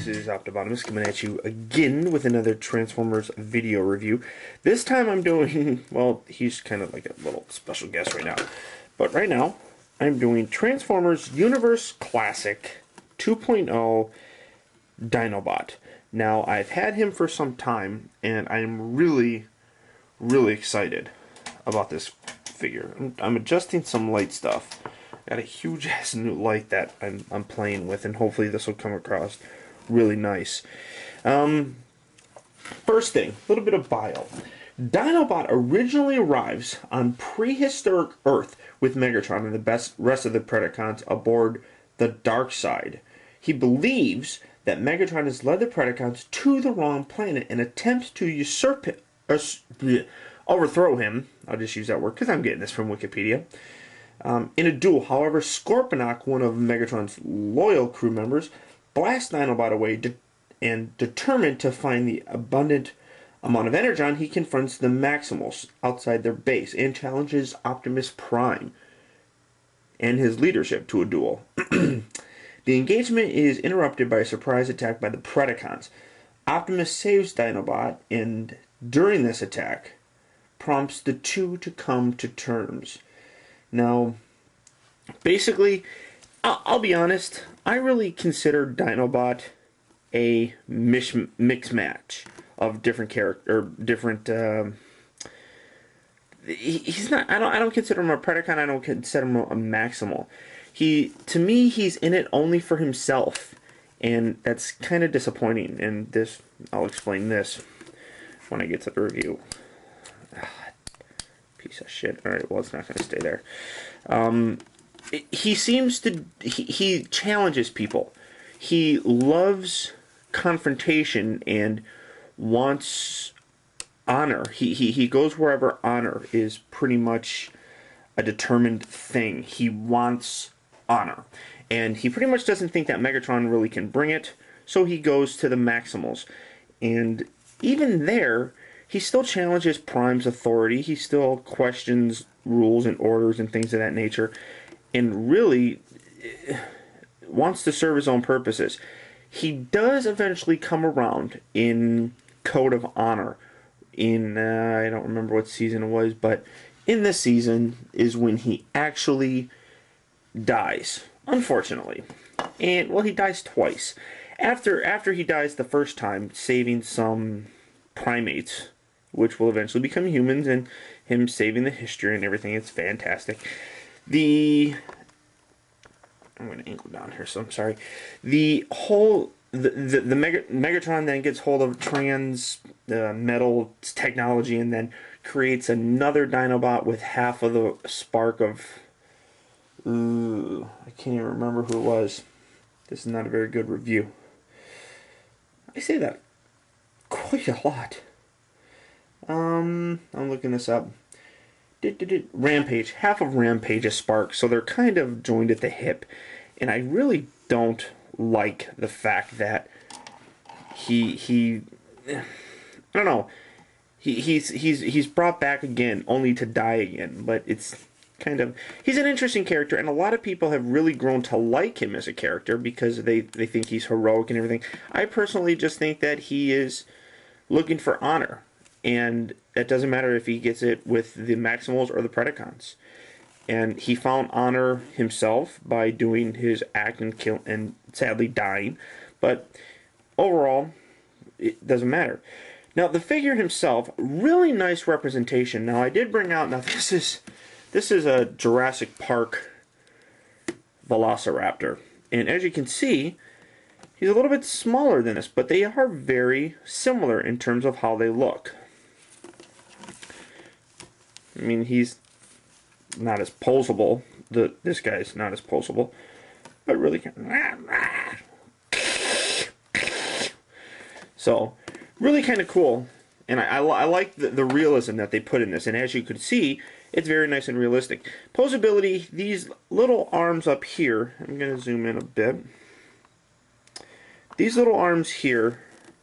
this is Optibotimus coming at you again with another Transformers video review. This time I'm doing, well, he's kind of like a little special guest right now. But right now, I'm doing Transformers Universe Classic 2.0 Dinobot. Now, I've had him for some time, and I'm really excited about this figure. I'm adjusting some light stuff. Got a huge ass new light that I'm playing with, and hopefully this will come across really nice. First thing, a little bit of bio. Dinobot originally arrives on prehistoric Earth with Megatron and the rest of the Predacons aboard the dark side. He believes that Megatron has led the Predacons to the wrong planet and attempts to overthrow him. I'll just use that word because I'm getting this from Wikipedia. In a duel, however, Scorponok, one of Megatron's loyal crew members, blasts Dinobot away and determined to find the abundant amount of energon, he confronts the Maximals outside their base and challenges Optimus Prime and his leadership to a duel. The engagement is interrupted by a surprise attack by the Predacons. Optimus saves Dinobot, and during this attack, prompts the two to come to terms. Now, basically, I'll be honest, I really consider Dinobot a mix match of different he's not, I don't consider him a Predacon, I don't consider him a Maximal. To me, he's in it only for himself, and that's kind of disappointing, and this, I'll explain this when I get to the review. Piece of shit. Alright, well, it's not going to stay there. He seems to... He challenges people. He loves confrontation and wants honor. He goes wherever honor is pretty much a determined thing. He wants honor. And he pretty much doesn't think that Megatron really can bring it, so he goes to the Maximals. And even there, he still challenges Prime's authority. He still questions rules and orders and things of that nature, and really wants to serve his own purposes. He does eventually come around in Code of Honor. In, I don't remember what season it was, but in this season is when he actually dies, unfortunately. And, well, he dies twice. After he dies the first time, saving some primates, which will eventually become humans, and him saving the history and everything. It's fantastic. I'm going to angle down here, so I'm sorry. The Megatron then gets hold of metal technology and then creates another Dinobot with half of the spark of... I can't even remember who it was. This is not a very good review. I say that quite a lot. I'm looking this up. Rampage. Half of Rampage is spark, so they're kind of joined at the hip. And I really don't like the fact that I don't know. He's brought back again only to die again, but it's kind of, he's an interesting character, and a lot of people have really grown to like him as a character because they think he's heroic and everything. I personally just think that he is looking for honor. And it doesn't matter if he gets it with the Maximals or the Predacons. And he found honor himself by doing his act and sadly dying. But overall, it doesn't matter. Now, the figure himself, really nice representation. Now, I did bring out, now this is a Jurassic Park Velociraptor. And as you can see, he's a little bit smaller than this, but they are very similar in terms of how they look. I mean, he's not as poseable. This guy's not as poseable, but really so really kind of cool. And I like the realism that they put in this. And as you can see, it's very nice and realistic. Posability, these little arms up here, I'm going to zoom in a bit. These little arms here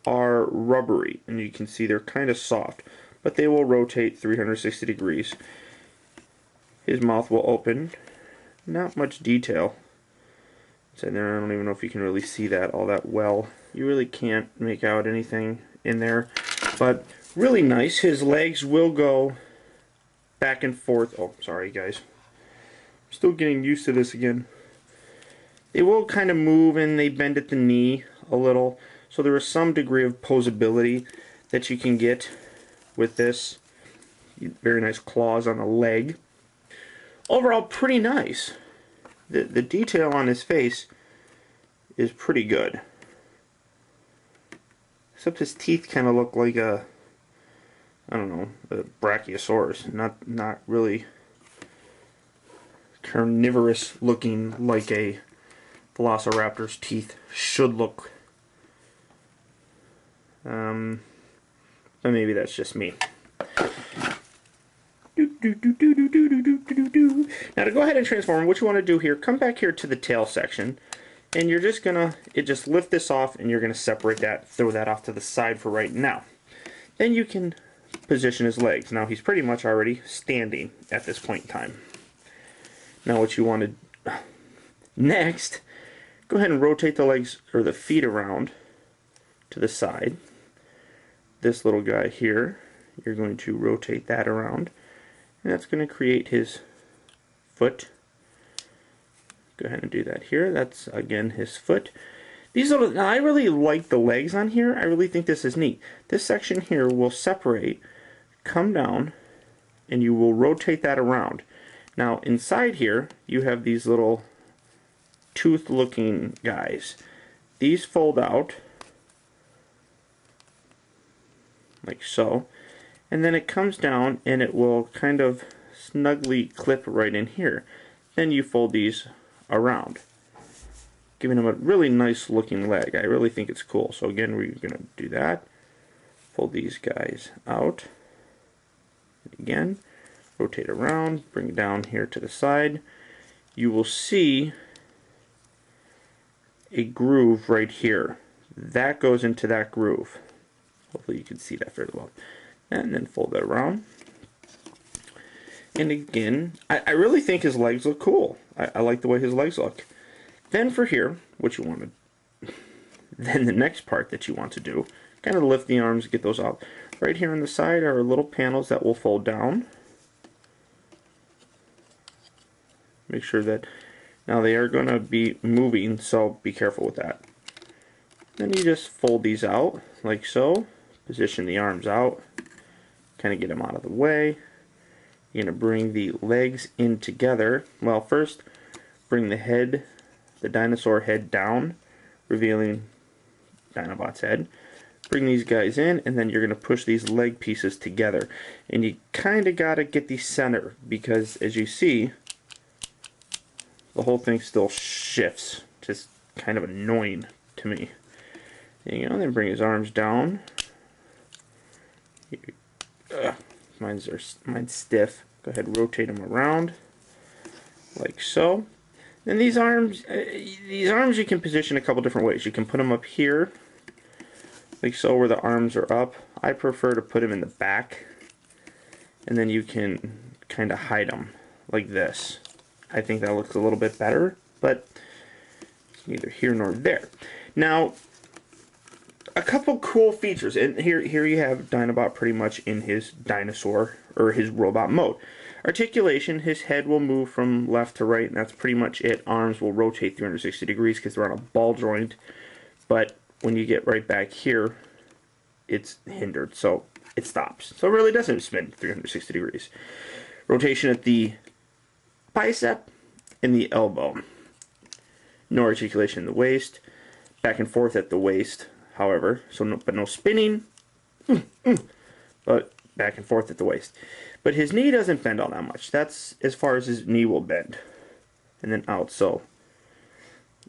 are rubbery, and you can see they're kind of soft, but they will rotate 360 degrees. His mouth will open. Not much detail. So there, I don't even know if you can really see that all that well. You really can't make out anything in there, but really nice. His legs will go back and forth. Oh, sorry guys. I'm still getting used to this again. They will kind of move and they bend at the knee a little, so there is some degree of posability that you can get with this. Very nice claws on the leg. Overall, pretty nice. The detail on his face is pretty good. Except his teeth kind of look like a, I don't know, a brachiosaurus. Not really carnivorous looking like a velociraptor's teeth should look. But maybe that's just me. Now to go ahead and transform, what you want to do here, come back here to the tail section, and you're just gonna just lift this off, and you're gonna separate that, throw that off to the side for right now. Then you can position his legs. Now he's pretty much already standing at this point in time. Now what you want to next, go ahead and rotate the legs or the feet around to the side. This little guy here, you're going to rotate that around, and that's going to create his foot. Go ahead and do that here. That's again his foot. These little, now I really like the legs on here. I really think this is neat. This section here will separate, come down, and you will rotate that around. Now inside here you have these little tooth looking guys. These fold out like so, and then it comes down and it will kind of snugly clip right in here. Then you fold these around, giving them a really nice looking leg. I really think it's cool. So again, we're going to do that. Fold these guys out. Again, rotate around, bring it down here to the side. You will see a groove right here. That goes into that groove. Hopefully you can see that fairly well. And then fold that around. And again, I really think his legs look cool. I like the way his legs look. Then for here, what you want to, then the next part that you want to do, kind of lift the arms, get those out. Right here on the side are little panels that will fold down. Make sure that, now they are going to be moving, so be careful with that. Then you just fold these out, like so. Position the arms out, kind of get them out of the way. You're going to bring the legs in together. Well, first, bring the head, the dinosaur head down, revealing Dinobot's head. Bring these guys in, and then you're going to push these leg pieces together. And you kind of got to get the center, because as you see, the whole thing still shifts. Just kind of annoying to me. There you go, then bring his arms down. Mine's stiff. Go ahead and rotate them around, like so. Then these arms you can position a couple different ways. You can put them up here, like so, where the arms are up. I prefer to put them in the back, and then you can kind of hide them like this. I think that looks a little bit better, but it's neither here nor there. Now, a couple cool features, and here you have Dinobot pretty much in his dinosaur or his robot mode. Articulation, his head will move from left to right, and that's pretty much it. Arms will rotate 360 degrees because they're on a ball joint, but when you get right back here, it's hindered, so it stops. So it really doesn't spin 360 degrees. Rotation at the bicep and the elbow. No articulation in the waist. Back and forth at the waist, however, so no spinning, but back and forth at the waist. But his knee doesn't bend all that much. That's as far as his knee will bend, and then out. So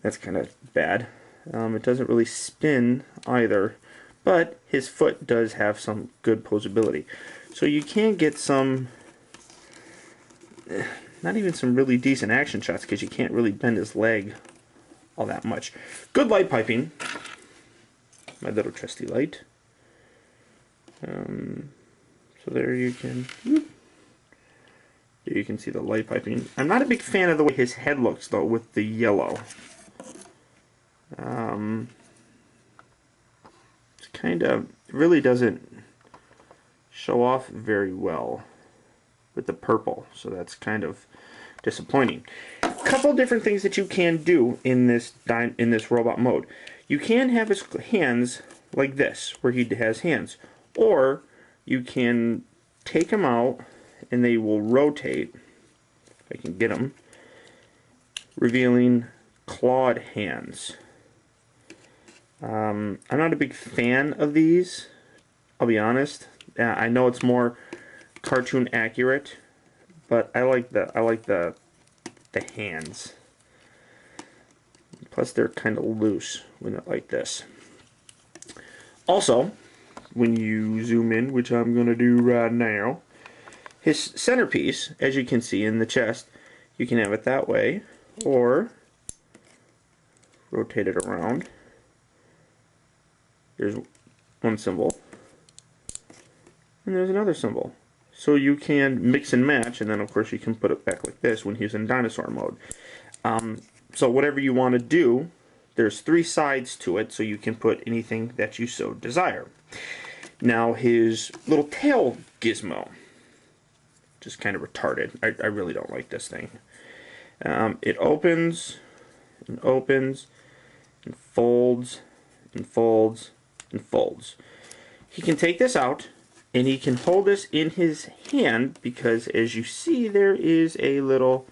that's kind of bad. It doesn't really spin either, but his foot does have some good posability. So you can get some, not even some really decent action shots, because you can't really bend his leg all that much. Good light piping. My little trusty light. So there you can see the light piping. I'm not a big fan of the way his head looks though with the yellow. kind of really doesn't show off very well with the purple, so that's kind of disappointing. A couple different things that you can do in this robot mode. You can have his hands like this, where he has hands, or you can take him out and they will rotate. If I can get them, revealing clawed hands. I'm not a big fan of these, I'll be honest. I know it's more cartoon accurate, but I like the hands. Plus they're kind of loose when they're like this. Also, when you zoom in, which I'm going to do right now, his centerpiece, as you can see in the chest, you can have it that way, or rotate it around. There's one symbol, and there's another symbol. So you can mix and match, and then of course you can put it back like this when he's in dinosaur mode. So whatever you want to do, there's 3 sides to it, so you can put anything that you so desire. Now his little tail gizmo, just kind of retarded. I really don't like this thing. It opens and opens and folds and folds and folds. He can take this out and he can hold this in his hand because, as you see, there is a little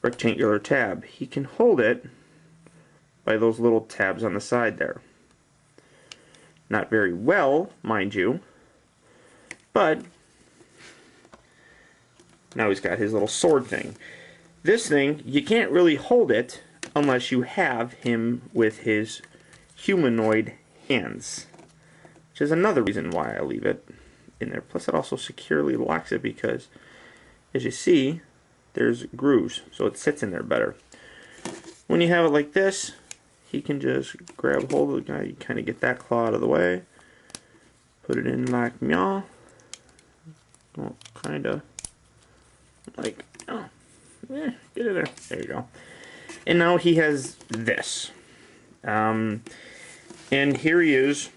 rectangular tab. He can hold it by those little tabs on the side there. Not very well, mind you, but now he's got his little sword thing. This thing, you can't really hold it unless you have him with his humanoid hands, which is another reason why I leave it in there. Plus it also securely locks it because, as you see, there's grooves, so it sits in there better. When you have it like this, he can just grab hold of the guy. You kind of get that claw out of the way, put it in like meow. Well, kind of like, oh, yeah, get it there. There you go. And now he has this. And here he is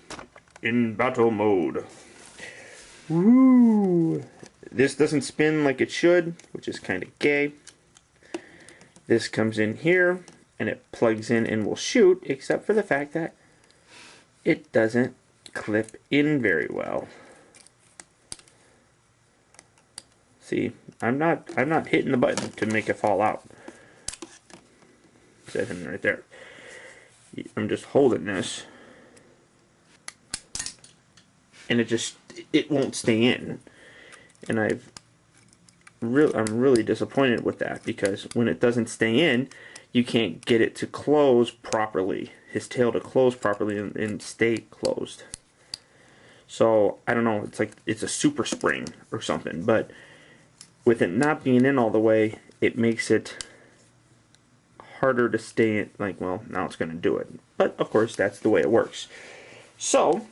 in battle mode. Woo! This doesn't spin like it should, which is kind of gay. This comes in here, and it plugs in and will shoot, except for the fact that it doesn't clip in very well. See, I'm not hitting the button to make it fall out. Set him right there. I'm just holding this, and it won't stay in. And I'm really disappointed with that, because when it doesn't stay in, you can't get it to close properly, his tail to close properly and stay closed. So I don't know, it's like it's a super spring or something, but with it not being in all the way, it makes it harder to stay in. Like, well, now it's going to do it, but of course that's the way it works. So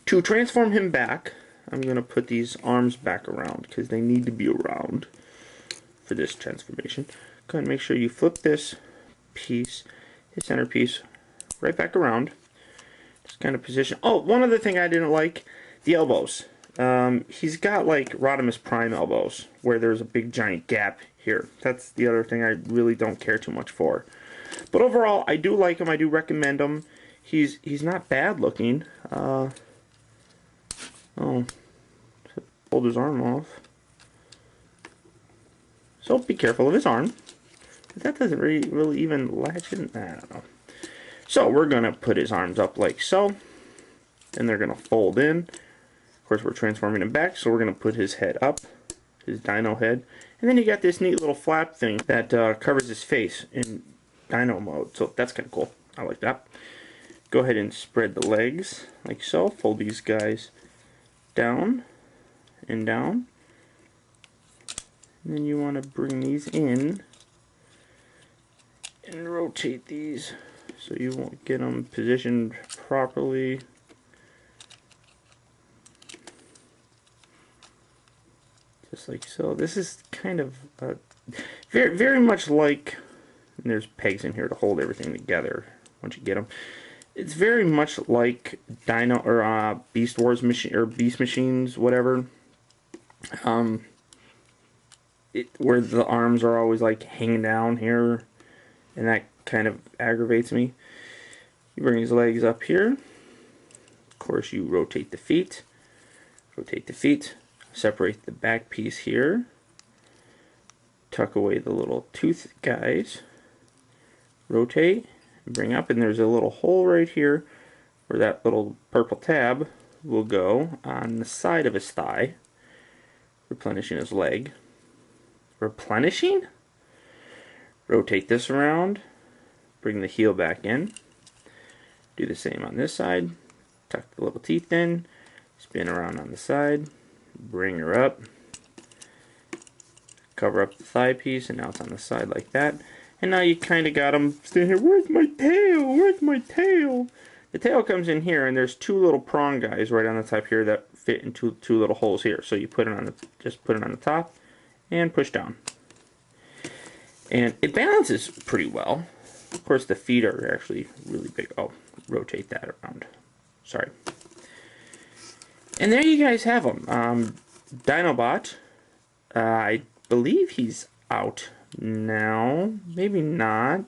to transform him back, I'm going to put these arms back around because they need to be around for this transformation. Go ahead and make sure you flip this piece, his centerpiece, right back around. Just kind of position. Oh, one other thing I didn't like, the elbows. He's got like Rodimus Prime elbows, where there's a big giant gap here. That's the other thing I really don't care too much for. But overall, I do like him. I do recommend him. He's not bad looking. Oh, pulled his arm off. So be careful of his arm. That doesn't really even latch in. I don't know. So we're going to put his arms up like so. And they're going to fold in. Of course, we're transforming him back, so we're going to put his head up. His dino head. And then you got this neat little flap thing that covers his face in dino mode. So that's kind of cool. I like that. Go ahead and spread the legs like so. Fold these guys down and down. And then you want to bring these in and rotate these so you won't get them positioned properly. Just like so. This is kind of very much like, and there's pegs in here to hold everything together once you get them. It's very much like Dino or Beast Wars machine or Beast Machines, whatever. Um, where the arms are always like hanging down here, and that kind of aggravates me. You bring his legs up here. Of course, you rotate the feet. Rotate the feet. Separate the back piece here. Tuck away the little tooth guys. Rotate. Bring up, and there's a little hole right here where that little purple tab will go on the side of his thigh, replenishing his leg. Replenishing? Rotate this around, bring the heel back in, do the same on this side, tuck the little teeth in, spin around on the side, bring her up, cover up the thigh piece, and now it's on the side like that. And now you kind of got him standing here, where's my tail, where's my tail? The tail comes in here, and there's two little prong guys right on the top here that fit into two little holes here. So you put it on the, just put it on the top and push down. And it balances pretty well. Of course, the feet are actually really big. Oh, rotate that around. Sorry. And there you guys have them. Dinobot. I believe he's out now. Maybe not.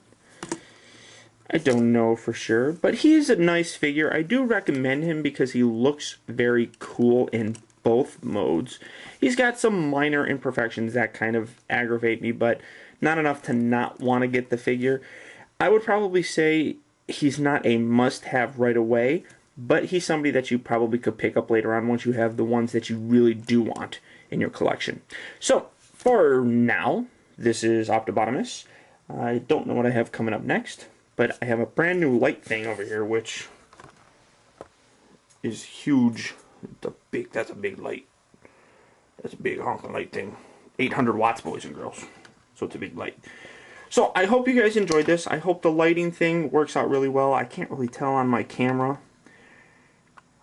I don't know for sure. But he is a nice figure. I do recommend him because he looks very cool in both modes. He's got some minor imperfections that kind of aggravate me, but not enough to not want to get the figure. I would probably say he's not a must-have right away, but he's somebody that you probably could pick up later on once you have the ones that you really do want in your collection. So, for now, this is Optibotimus. I don't know what I have coming up next, but I have a brand new light thing over here, which is huge. That's a big light. That's a big honking light thing. 800 watts, boys and girls. So it's a big light. So I hope you guys enjoyed this. I hope the lighting thing works out really well. I can't really tell on my camera.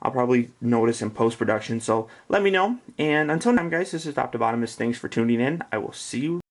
I'll probably notice in post-production. So let me know. And until next time, guys, this is Optibotimus. Thanks for tuning in. I will see you